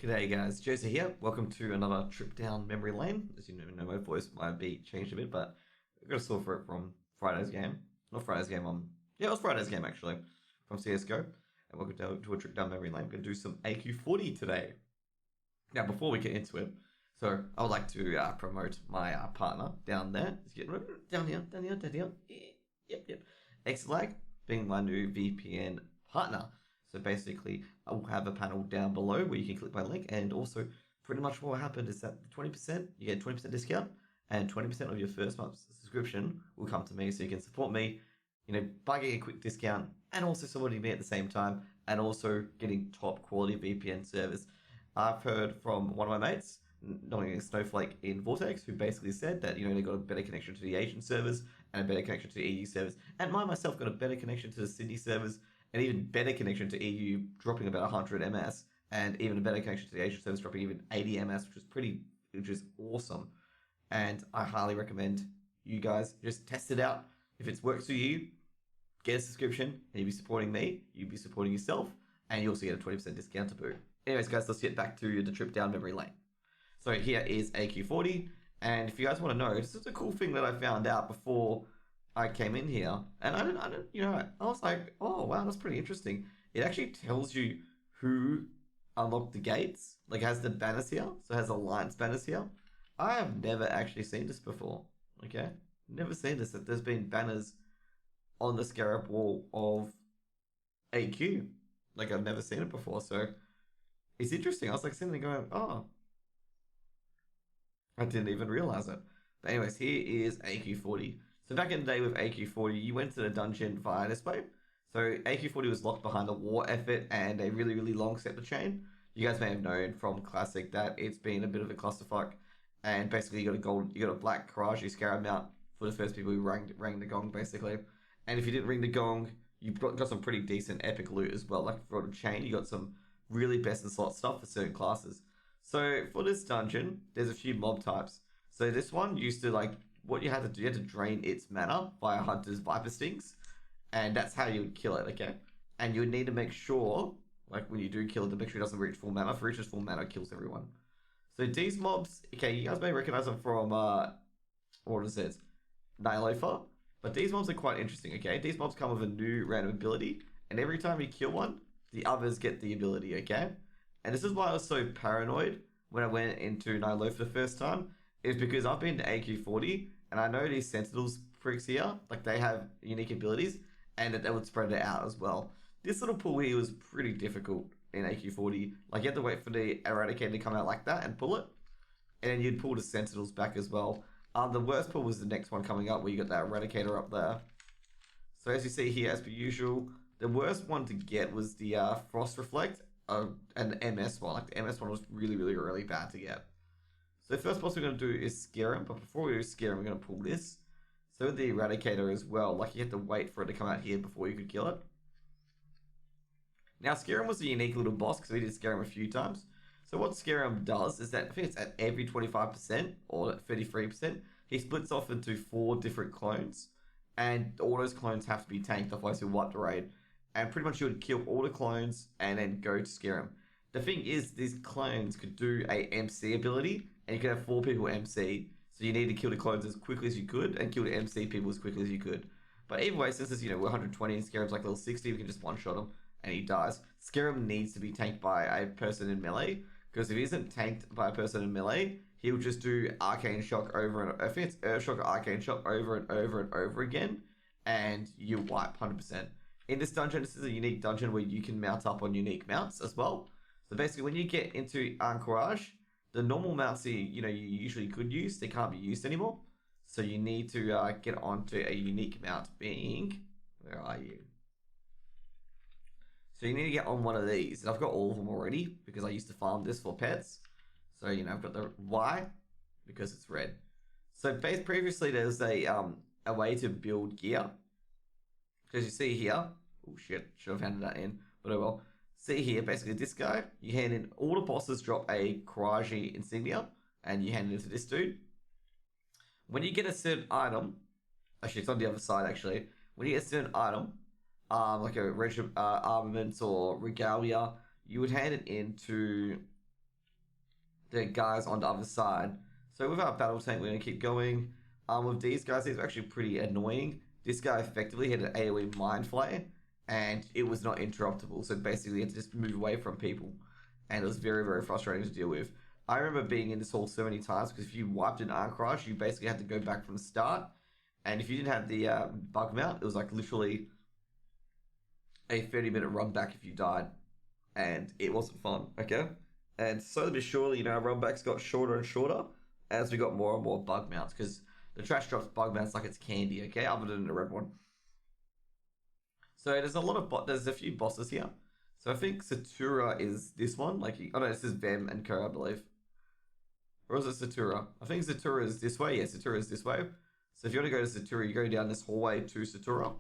G'day guys, Joseph here. Welcome to another trip down memory lane. As you know, my voice might be changed a bit, but I got a sore throat from Friday's game. Not Friday's game, yeah, it was Friday's game actually, from CSGO. And welcome to a trip down memory lane. We're going to do some AQ40 today. Now, before we get into it, so I would like to promote my partner down there. Down here, down here, down here. Yep. XLag being my new VPN partner. So basically, I will have a panel down below where you can click my link, and also pretty much what happened is that 20%, you get 20% discount, and 20% of your first month's subscription will come to me, so you can support me, by getting a quick discount, and also supporting me at the same time, and also getting top quality VPN service. I've heard from one of my mates, knowing Snowflake in Vortex, who basically said that, they got a better connection to the Asian servers, and a better connection to the EU servers, and myself got a better connection to the Sydney servers, an even better connection to EU, dropping about 100 ms, and even a better connection to the Asian service, dropping even 80 ms, which is awesome. And I highly recommend you guys just test it out. If it works for you, get a subscription, and you'll be supporting me, you'll be supporting yourself, and you also get a 20% discount to boot. Anyways, guys, let's get back to the trip down memory lane. So here is AQ40, and if you guys want to know, this is a cool thing that I found out before I came in here, and I was like, oh wow, that's pretty interesting. It actually tells you who unlocked the gates. Like, it has the banners here, so it has alliance banners here. I have never actually seen this before. Okay, never seen this. That there's been banners on the scarab wall of AQ. Like, I've never seen it before, so it's interesting. I was like sitting there going, oh, I didn't even realize it. But anyways, here is AQ40. So back in the day with AQ40, you went to the dungeon via this way. So AQ40 was locked behind a war effort and a really, really long scepter chain. You guys may have known from Classic that it's been a bit of a clusterfuck. And basically you got a black Ahn'Qiraji scarab mount for the first people who rang the gong, basically. And if you didn't ring the gong, you got some pretty decent epic loot as well. Like for the chain, you got some really best in slot stuff for certain classes. So for this dungeon, there's a few mob types. So this one used to, like, what you had to do, you had to drain its mana via Hunter's Viper Stings, and that's how you would kill it, okay? And you would need to make sure, like when you do kill it, to make sure it doesn't reach full mana. If it reaches full mana, it kills everyone. So these mobs, okay, you guys may recognize them from, what is it? Nihilofer. But these mobs are quite interesting, okay? These mobs come with a new random ability, and every time you kill one, the others get the ability, okay? And this is why I was so paranoid when I went into Nihilofer the first time, is because I've been to AQ40, and I know these Sentinels pricks here, like they have unique abilities, and that they would spread it out as well. This little pull here was pretty difficult in AQ40. Like, you had to wait for the Eradicator to come out like that and pull it, and then you'd pull the Sentinels back as well. The worst pull was the next one coming up, where you got that Eradicator up there. So as you see here, as per usual, the worst one to get was the Frost Reflect, and the MS one. Like, the MS one was really, really, really bad to get. So the first boss we're going to do is scare him, but before we do scare him, we're going to pull this. So with the Eradicator as well, like, you had to wait for it to come out here before you could kill it. Now, Scarum was a unique little boss because we did Scarum a few times. So what Scarum does is that, I think it's at every 25% or 33%, he splits off into 4 different clones, and all those clones have to be tanked, otherwise he'll wipe the raid. And pretty much you would kill all the clones and then go to Scarum. The thing is, these clones could do a MC ability, and you can have 4 people MC. So you need to kill the clones as quickly as you could, and kill the MC people as quickly as you could. But either way, since it's, we're 120 and Scarum's like level 60, we can just one-shot him, and he dies. Scarum needs to be tanked by a person in melee, because if he isn't tanked by a person in melee, he'll just do Arcane Shock over and I think it's Earth Shock or Arcane Shock over and over and over again, and you wipe 100%. In this dungeon, this is a unique dungeon where you can mount up on unique mounts as well. So basically, when you get into Ahn'Qiraji, the normal mounts that you usually could use, they can't be used anymore. So you need to get onto a unique mount, being, where are you? So you need to get on one of these, and I've got all of them already because I used to farm this for pets. So I've got the Y because it's red. So previously there's a way to build gear. Because you see here, oh shit, should have handed that in, but oh well. See here, basically this guy, you hand in, all the bosses drop a Ahn'Qiraji insignia, and you hand it to this dude. When you get a certain item, actually it's on the other side actually, when you get a certain item, like a armaments or regalia, you would hand it in to the guys on the other side. So with our battle tank, we're going to keep going. With these guys, these are actually pretty annoying. This guy effectively had an AoE Mind Flare, and it was not interruptible. So basically, you had to just move away from people. And it was very, very frustrating to deal with. I remember being in this hall so many times, because if you wiped an Ahn'Qiraji, you basically had to go back from the start. And if you didn't have the bug mount, it was like literally a 30-minute run back if you died. And it wasn't fun, okay? And slowly but surely, you know, our run backs got shorter and shorter as we got more and more bug mounts, because the trash drops bug mounts like it's candy, okay? Other than the red one. So there's a lot of there's a few bosses here. So I think Satura is this one. Like, oh no, this is Vem and Co, I believe. Or is it Satura? I think Satura is this way. Yeah, Satura is this way. So if you want to go to Satura, you go down this hallway to Satura.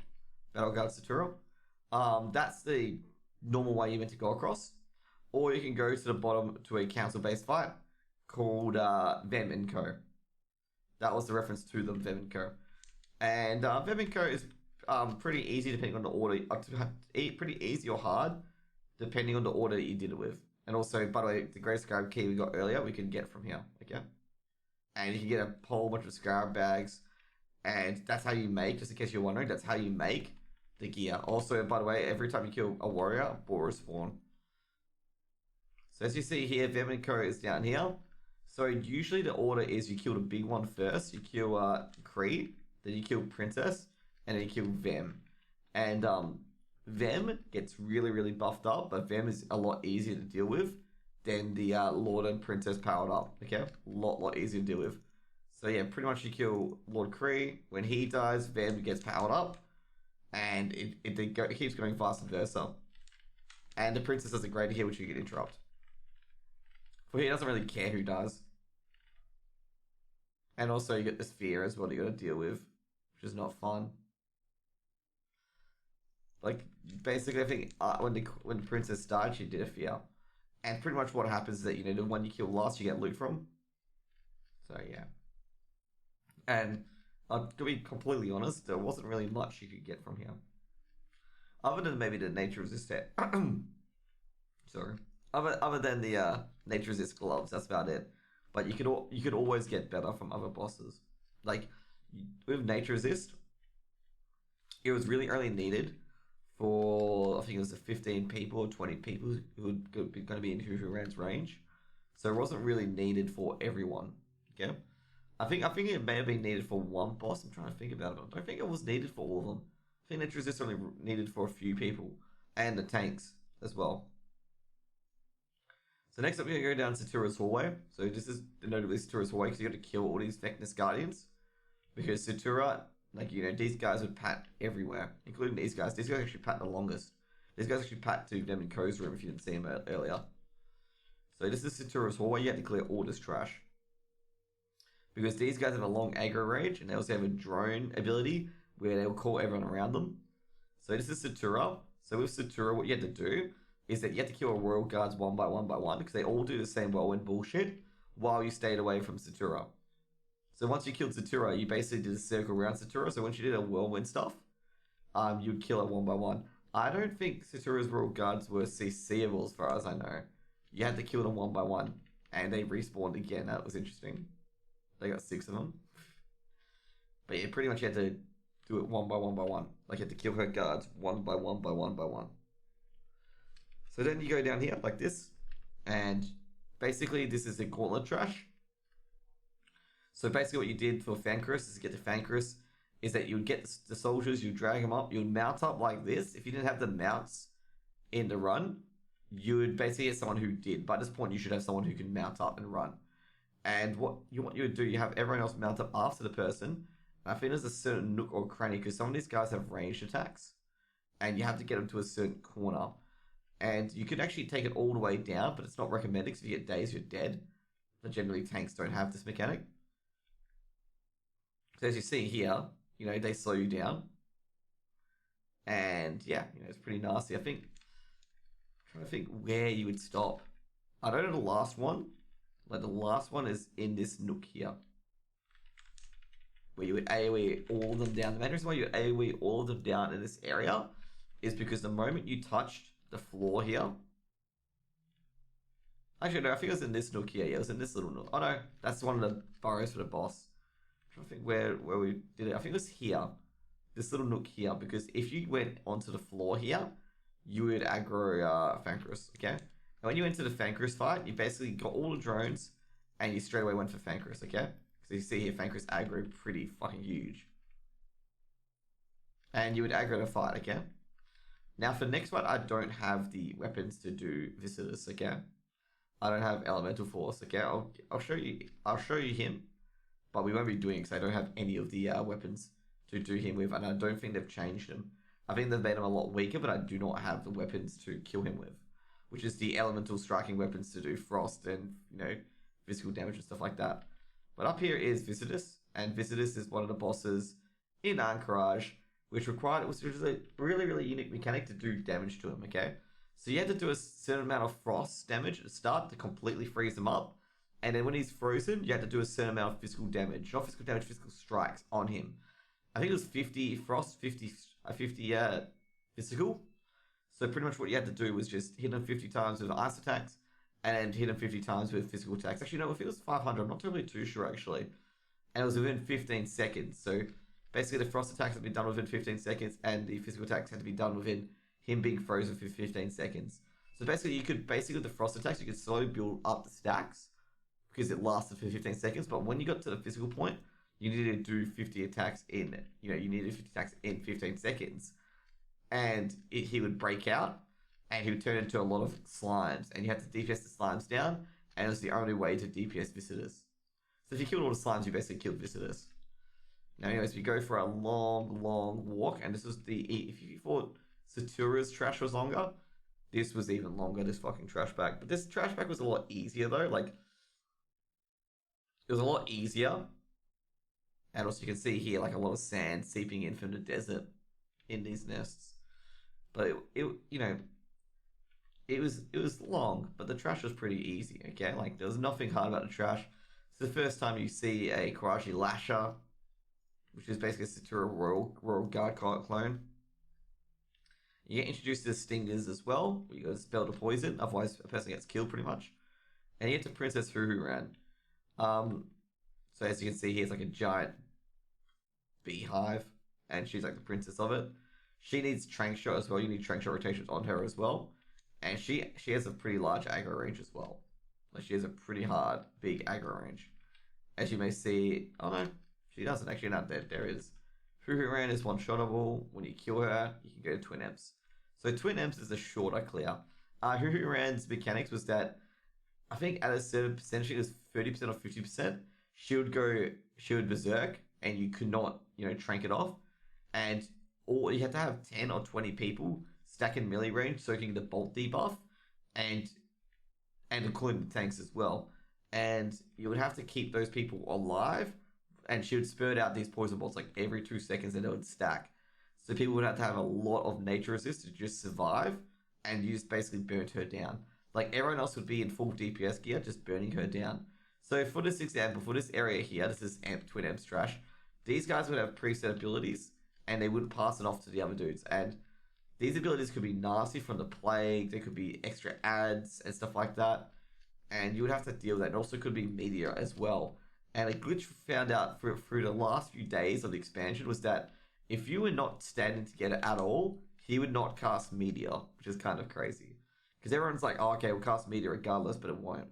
Battleguard Satura. That's the normal way you're meant to go across. Or you can go to the bottom to a council-based fight called Vem and Co. That was the reference to them, Vem and Co. And Vem and Co is pretty easy depending on the order. Pretty easy or hard depending on the order that you did it with. And also, by the way, the grey scarab key we got earlier, we can get from here. Okay? And you can get a whole bunch of scarab bags. And that's how you make, just in case you're wondering, that's how you make the gear. Also, by the way, every time you kill a warrior, boars spawn. So as you see here, Vem and Co is down here. So usually the order is you kill the big one first. You kill Creed, then you kill Princess, and then you kill Vem. And Vem gets really, really buffed up, but Vem is a lot easier to deal with than the Lord and Princess powered up. Okay, a lot easier to deal with. So yeah, pretty much you kill Lord Kree. When he dies, Vem gets powered up, and it keeps going fast and versa. And the Princess has a greater here, which you can interrupt. For he doesn't really care who dies. And also you get the sphere as well that you got to deal with, which is not fun. Like, basically, I think when the princess died, she did a fear. And pretty much what happens is that, you know, the one you kill last, you get loot from. So, yeah. And to be completely honest, there wasn't really much you could get from here. Other than maybe the nature resist set. Sorry. Other than the nature resist gloves, that's about it. But you could always get better from other bosses. Like, with nature resist, it was really only needed for, I think it was 15 people or 20 people who were going to be in Huhuran's range. So it wasn't really needed for everyone. Okay? I think it may have been needed for one boss. I'm trying to think about it. I don't think it was needed for all of them. I think nature resist only needed for a few people. And the tanks as well. So next up, we're going to go down Satura's hallway. So this is notably Satura's hallway because you got to kill all these Vecnus Guardians. Because Satura, like, you know, these guys would pat everywhere, including these guys. These guys actually pat the longest. These guys actually pat to them in Ko's room if you didn't see him earlier. So this is Satura's hallway. You have to clear all this trash. Because these guys have a long aggro range, and they also have a drone ability where they will call everyone around them. So this is Satura. So with Satura, what you have to do is that you have to kill royal guards one by one because they all do the same whirlwind bullshit while you stayed away from Satura. So once you killed Satura, you basically did a circle around Satura. So once you did a whirlwind stuff, you'd kill it one by one. I don't think Satura's royal guards were CCable as far as I know. You had to kill them one by one, and they respawned again. That was interesting. They got 6 of them. But yeah, pretty much you had to do it one by one by one. Like you had to kill her guards one by one by one by one. So then you go down here like this, and basically this is the gauntlet trash. So basically what you did for Fanchris is to get to Fanchris is that you would get the soldiers, you drag them up, you would mount up like this. If you didn't have the mounts in the run, you would basically get someone who did. By this point, you should have someone who can mount up and run. And what you would do, you have everyone else mount up after the person. I think there's a certain nook or cranny because some of these guys have ranged attacks, and you have to get them to a certain corner. And you can actually take it all the way down, but it's not recommended because if you get dazed, you're dead. But generally, tanks don't have this mechanic. So as you see here, you know, they slow you down. And yeah, you know, it's pretty nasty. I'm trying to think where you would stop. I don't know the last one. Like the last one is in this nook here. Where you would AoE all of them down. The main reason why you would AoE all of them down in this area is because the moment you touched the floor here, Actually, no, I think it was in this nook here. Yeah, it was in this little nook. Oh no, that's one of the burrows for the boss. I think where we did it. I think it was here, this little nook here. Because if you went onto the floor here, you would aggro Fankrus. Okay, and when you enter the Fankrus fight, you basically got all the drones, and you straight away went for Fankrus. Okay, so you see here, Fankrus aggro pretty fucking huge, and you would aggro the fight. Okay. Now for the next one, I don't have the weapons to do visitors. Okay. I don't have elemental force. Okay, I'll show you. I'll show you him, but we won't be doing it because I don't have any of the weapons to do him with, and I don't think they've changed him. I think they've made him a lot weaker, but I do not have the weapons to kill him with, which is the elemental striking weapons to do frost and physical damage and stuff like that. But up here is Visitus, and Visitus is one of the bosses in Ahn'Qiraji, which is a really really unique mechanic to do damage to him. Okay. So you had to do a certain amount of frost damage at the start to completely freeze him up. And then when he's frozen, you had to do a certain amount of physical damage. Not physical damage, physical strikes on him. I think it was 50 frost, 50 physical. So pretty much what you had to do was just hit him 50 times with ice attacks and hit him 50 times with physical attacks. Actually, no, if it was 500, I'm not totally too sure actually. And it was within 15 seconds. So basically the frost attacks had to be done within 15 seconds and the physical attacks had to be done within him being frozen for 15 seconds. So basically, with the frost attacks, you could slowly build up the stacks because it lasted for 15 seconds. But when you got to the physical point, you needed to do 50 attacks in, you needed 50 attacks in 15 seconds. And he would break out and he would turn into a lot of slimes. And you had to DPS the slimes down. And it was the only way to DPS visitors. So if you killed all the slimes, you basically killed visitors. Now, anyways, we go for a long, long walk. And this was if you thought Satura's trash was longer, this was even longer, this fucking trash bag. But this trash bag was a lot easier though, like, it was a lot easier. And also you can see here, like, a lot of sand seeping in from the desert in these nests. But it was long, but the trash was pretty easy, okay? Like, there was nothing hard about the trash. It's the first time you see a Ahn'Qiraji Lasher, which is basically a Satura Royal Guard clone. You get introduced to the stingers as well, where you got to spell the poison, otherwise a person gets killed pretty much. And you get to Princess Huhuran. So as you can see here, it's like a giant beehive, and she's like the princess of it. She needs Trank Shot as well. You need Trank Shot rotations on her as well. And she has a pretty large aggro range as well. Like, she has a pretty hard, big aggro range. As you may see, oh no, she doesn't actually, not dead. There it is. Huhuran is one-shottable. When you kill her, you can go to Twin Emps. So Twin Emps is a shorter clear. Huhuran's mechanics was that I think at a certain percentage, it was 30% or 50%, she would berserk and you could not, trank it off. And you had to have 10 or 20 people stack in melee range soaking the bolt debuff and including the tanks as well. And you would have to keep those people alive, and she would spurt out these poison bolts like every 2 seconds and they would stack. So people would have to have a lot of nature resist to just survive, and you just basically burnt her down. Like, everyone else would be in full DPS gear, just burning her down. So for this example, for this area here, this is Twin Amps trash, these guys would have preset abilities, and they wouldn't pass it off to the other dudes. And these abilities could be nasty from the plague, they could be extra ads and stuff like that. And you would have to deal with that. It also could be meteor as well. And a glitch found out through the last few days of the expansion was that if you were not standing together at all, he would not cast Meteor, which is kind of crazy. Because everyone's like, oh, okay, we'll cast Meteor regardless, but it won't.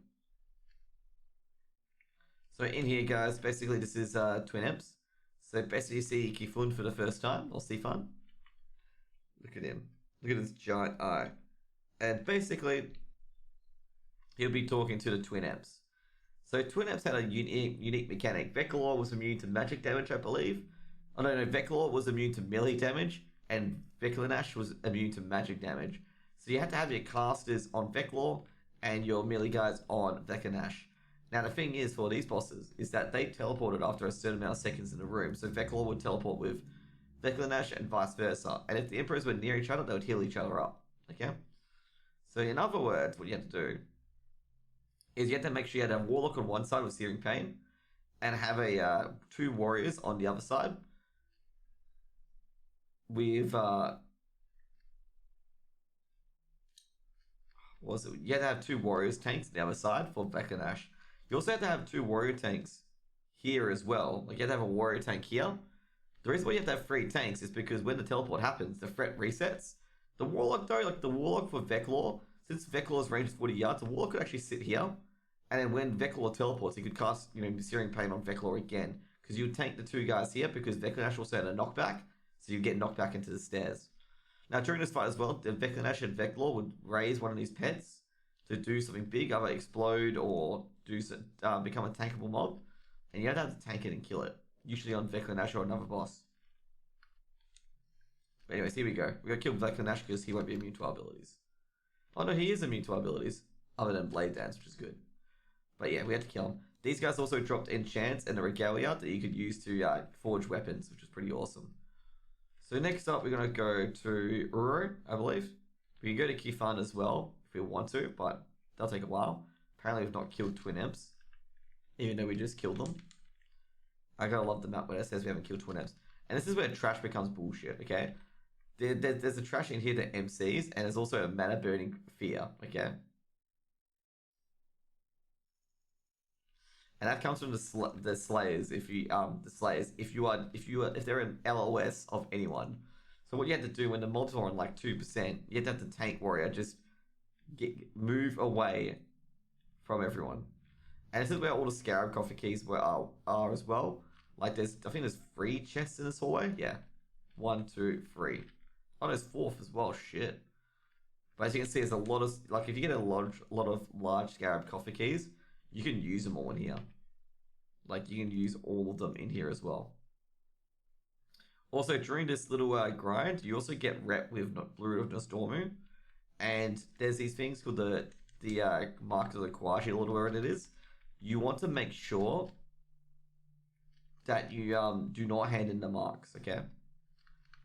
So in here, guys, basically this is Twin Imps. So basically you see Kifun for the first time, or Sifun. Look at him. Look at his giant eye. And basically, he'll be talking to the Twin Imps. So Twin Imps had a unique mechanic. Vecalor was immune to magic damage, I believe. Oh no, Vecalor was immune to melee damage, and Veclinash was immune to magic damage. So you had to have your casters on Vecalor and your melee guys on Veclinash. Now the thing is for these bosses is that they teleported after a certain amount of seconds in the room. So Vecalor would teleport with Veclinash and vice versa. And if the Emperors were near each other, they would heal each other up. Okay? So in other words, what you had to do is you had to make sure you had a Warlock on one side with Searing Pain and have a 2 Warriors on the other side with was it? You had to have two Warriors tanks on the other side for Vecanash. You also had to have two Warrior tanks here as well. Like you had to have a Warrior tank here. The reason why you have to have three tanks is because when the teleport happens, the threat resets. The Warlock though, like the Warlock for Veclor, since Veclor's range is 40 yards, the Warlock could actually sit here. And then when Veclor teleports, he could cast, Searing Pain on Veclor again. Because you would tank the two guys here because Veclanash also had a knockback. So you get knocked back into the stairs. Now during this fight as well, the Veclanash and Veclor would raise one of these pets to do something big, either explode or become a tankable mob. And you don't have to tank it and kill it. Usually on Veclanash or another boss. But anyways, here we go. We're going to kill Veclanash because he won't be immune to our abilities. Oh no, he is immune to our abilities. Other than Blade Dance, which is good. But yeah, we had to kill him. These guys also dropped enchants and a regalia that you could use to forge weapons, which is pretty awesome. So next up, we're going to go to Uro, I believe. We can go to Kifan as well, if we want to, but that'll take a while. Apparently we've not killed Twin Imps, even though we just killed them. I gotta love the map where it says we haven't killed Twin Imps. And this is where trash becomes bullshit, okay? There's a trash in here that MCs, and there's also a mana burning fear, okay? And that comes from the Slayers. If they're an LOS of anyone. So what you have to do when the mobs are on like 2%, you have to have the tank warrior just move away from everyone. And this is where all the Scarab Coffee keys are as well. Like I think there's 3 chests in this hallway. Yeah, 1, 2, 3. Oh, there's 4th as well. Shit. But as you can see, there's a lot of if you get a lot of large Scarab Coffee keys, you can use them all in here. Like you can use all of them in here as well. Also, during this little grind, you also get rep with Blue of Nostormu, and there's these things called the Mark of the Quashi or whatever it is. You want to make sure that you do not hand in the marks, okay?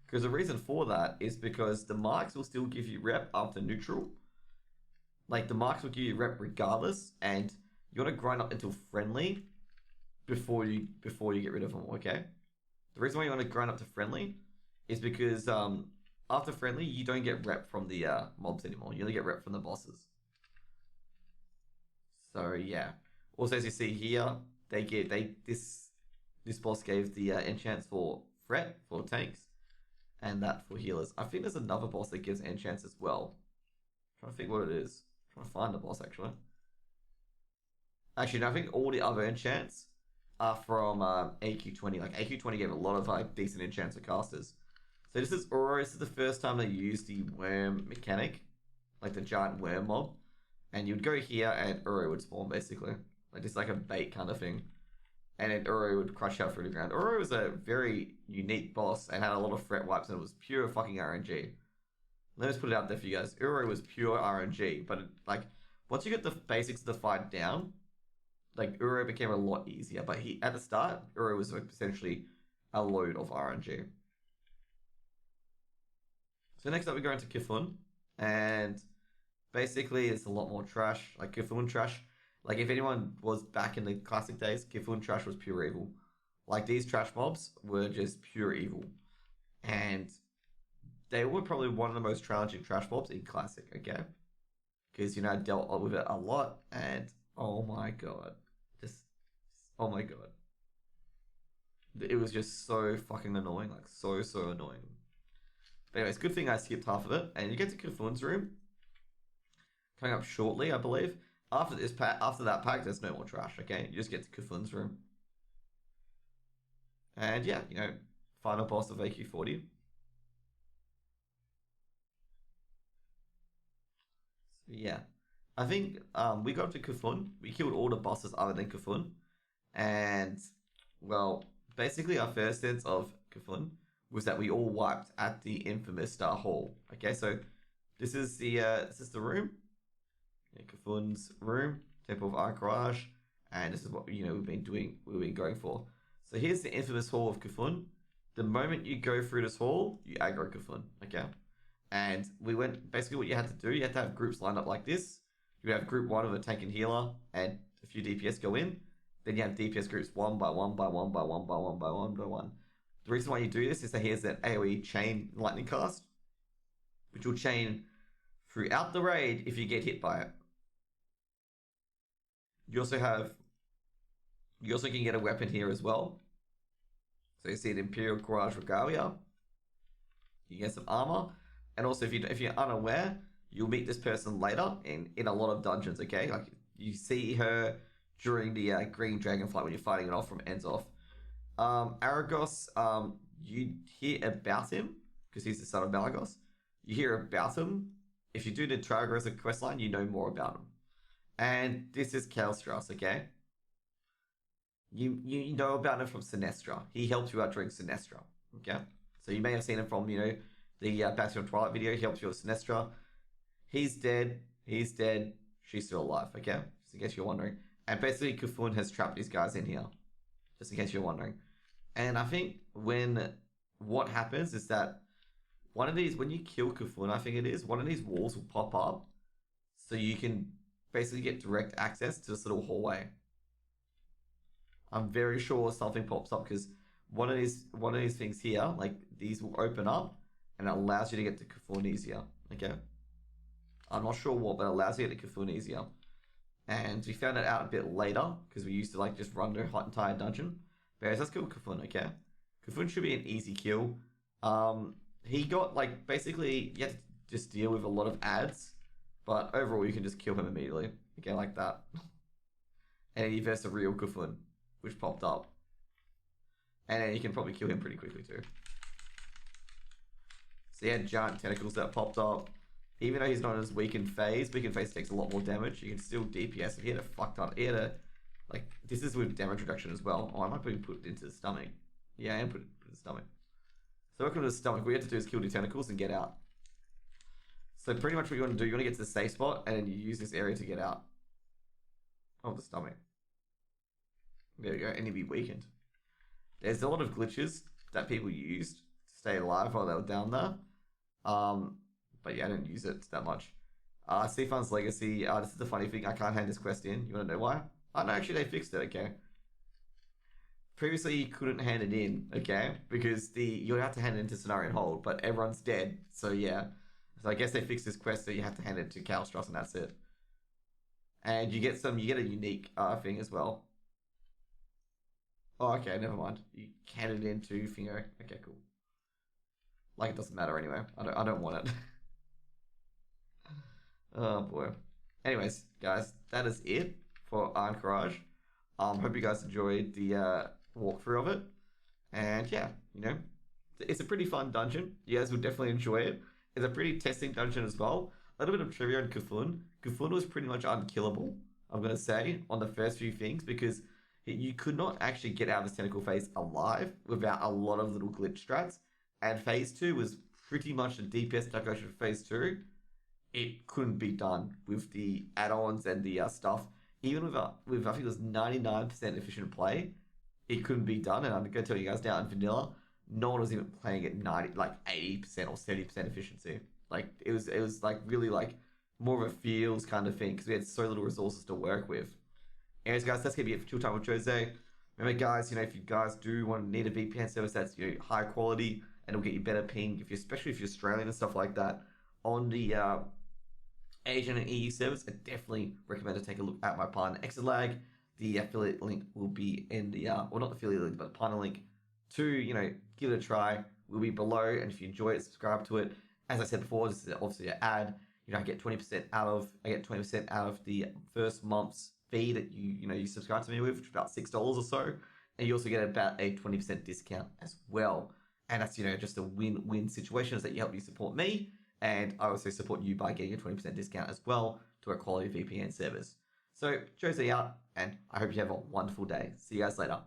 Because the reason for that is because the marks will still give you rep after neutral. Like the marks will give you rep regardless, and you want to grind up until friendly before you get rid of them, okay? The reason why you want to grind up to friendly is because after friendly you don't get rep from the mobs anymore. You only get rep from the bosses. So yeah. Also, as you see here, this boss gave the enchants for fret for tanks, and that for healers. I think there's another boss that gives enchants as well. I'm trying to think what it is. I'm trying to find the boss actually. Actually, no, I think all the other enchants are from AQ20. Like AQ20 gave a lot of decent enchants for casters. So this is Uro. This is the first time they used the worm mechanic, like the giant worm mob, and you'd go here and Uro would spawn basically. Like just like a bait kind of thing. And then Uro would crush out through the ground. Uro was a very unique boss and had a lot of threat wipes, and it was pure fucking RNG. Let me just put it out there for you guys. Uro was pure RNG, but once you get the basics of the fight down, like Uro became a lot easier. But at the start, Uro was essentially a load of RNG. So next up we go into Kifun, and basically it's a lot more trash, like Kifun trash. Like, if anyone was back in the classic days, Kifun trash was pure evil. Like, these trash mobs were just pure evil. And they were probably one of the most challenging trash mobs in classic, okay? Because, I dealt with it a lot, and oh my god. Oh my god. It was just so fucking annoying, like, so annoying. But anyways, good thing I skipped half of it, and you get to Kifun's room. Coming up shortly, I believe. After that pack, there's no more trash, okay? You just get to Kifun's room. And yeah, final boss of AQ40. So yeah. I think we got to Kifun. We killed all the bosses other than Kifun. And, well, basically our first sense of Kifun was that we all wiped at the infamous Star Hall. Okay, so this is the room. Kifun's room, Temple of Ahn'Qiraji, and this is what we've been going for. So here's the infamous hall of Kifun. The moment you go through this hall, you aggro Kifun, okay? And basically what you had to do, you had to have groups lined up like this. You have group 1 of a tank and healer, and a few DPS go in. Then you have DPS groups 1 by 1 by 1 by 1 by 1 by 1 by 1. The reason why you do this is that here's an AoE chain lightning cast, which will chain throughout the raid if you get hit by it. You also can get a weapon here as well. So you see an Ahn'Qiraji regalia. You get some armor, and also if you're unaware, you'll meet this person later in a lot of dungeons. Okay, like you see her during the Green Dragonflight when you're fighting it off from Ends Off. Aragos, you hear about him because he's the son of Malagos. You hear about him. If you do the Triagrosa questline, you know more about him. And this is Kalstras, okay? You know about him from Sinestra. He helped you out during Sinestra, okay? So you may have seen him from, the Bastion of Twilight video. He helped you with Sinestra. He's dead. He's dead. She's still alive, okay? Just in case you're wondering. And basically, Kufun has trapped these guys in here. Just in case you're wondering. And I think what happens is that one of these, when you kill Kufun, I think it is, one of these walls will pop up. So you can basically get direct access to this little hallway. I'm very sure something pops up because one of these things here, like these will open up and it allows you to get to Kufun easier. Okay. I'm not sure what, but it allows you to get to Kufun easier. And we found it out a bit later because we used to just run the entire dungeon. But anyways, let's kill Kufun, okay? Kufun should be an easy kill. He got basically you have to just deal with a lot of ads, but overall you can just kill him immediately. Okay, like that. And he versus a real Kufun, which popped up. And then you can probably kill him pretty quickly too. So he had giant tentacles that popped up. Even though he's not as weakened phase takes a lot more damage. You can still DPS. If he had a fuck ton, he had a this is with damage reduction as well. Oh, I might put it into the stomach. Yeah, and put it in the stomach. So welcome to the stomach. What you have to do is kill the tentacles and get out. So pretty much what you want to do, you want to get to the safe spot and then you use this area to get out of the stomach. There we go, and you'll be weakened. There's a lot of glitches that people used to stay alive while they were down there. But yeah, I didn't use it that much. Sifan's Legacy, this is the funny thing, I can't hand this quest in. You want to know why? Oh no, actually they fixed it, okay. Previously you couldn't hand it in, okay? Because you would have to hand it into Cenarian Hold, but everyone's dead, so yeah. So I guess they fixed this quest so you have to hand it to Kalstras and that's it. And you get a unique thing as well. Oh, okay, never mind. You hand it into Fingo. Okay, cool. It doesn't matter anyway. I don't want it. Oh boy. Anyways, guys, that is it for Ahn'Qiraji. Hope you guys enjoyed the walkthrough of it. And yeah, it's a pretty fun dungeon. You guys will definitely enjoy it. It's a pretty testing dungeon as well. A little bit of trivia on Kufun. Kufun was pretty much unkillable, I'm going to say, on the first few things because you could not actually get out of this tentacle phase alive without a lot of little glitch strats. And phase 2 was pretty much the DPS calculation for phase 2. It couldn't be done with the add-ons and the stuff. Even with I think it was 99% efficient play, it couldn't be done. And I'm going to tell you guys now in vanilla, no one was even playing at 80% or 70% efficiency. It was really more of a feels kind of thing because we had so little resources to work with. Anyways, guys, that's gonna be it for Chill Time with Jose. Remember, guys, if you guys do need a VPN service that's high quality and it'll get you better ping, especially if you're Australian and stuff like that, on the Asian and EU service, I definitely recommend to take a look at my partner Exalag. The affiliate link will be in the well, not the affiliate link, but the partner link to give it a try will be below. And if you enjoy it, subscribe to it. As I said before, this is obviously an ad. I get 20% out of the first month's fee that you subscribe to me with, which is about $6 or so, and you also get about a 20% discount as well. And that's just a win-win situation, is that you help you support me, and I also support you by getting a 20% discount as well to a quality VPN service. So Jose out, and I hope you have a wonderful day. See you guys later.